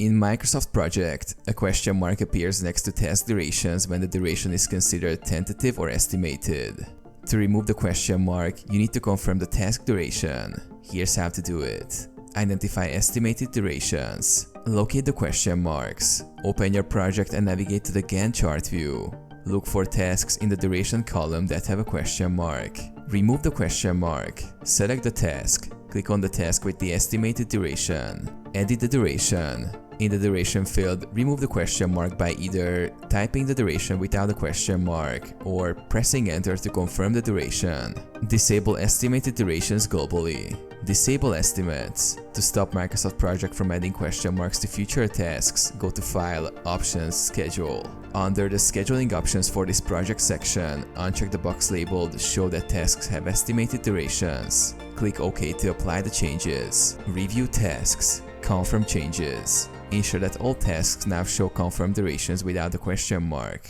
In Microsoft Project, a question mark appears next to task durations when the duration is considered tentative or estimated. To remove the question mark, you need to confirm the task duration. Here's how to do it. Identify estimated durations. Locate the question marks. Open your project and navigate to the Gantt chart view. Look for tasks in the duration column that have a question mark. Remove the question mark. Select the task. Click on the task with the estimated duration. Edit the duration. In the duration field, remove the question mark by either typing the duration without a question mark or pressing enter to confirm the duration. Disable estimated durations globally. Disable estimates. To stop Microsoft Project from adding question marks to future tasks, go to File, Options, Schedule. Under the Scheduling options for this project section, uncheck the box labeled Show that tasks have estimated durations. Click OK to apply the changes. Review tasks. Confirm changes. Ensure that all tasks now show confirmed durations without the question mark.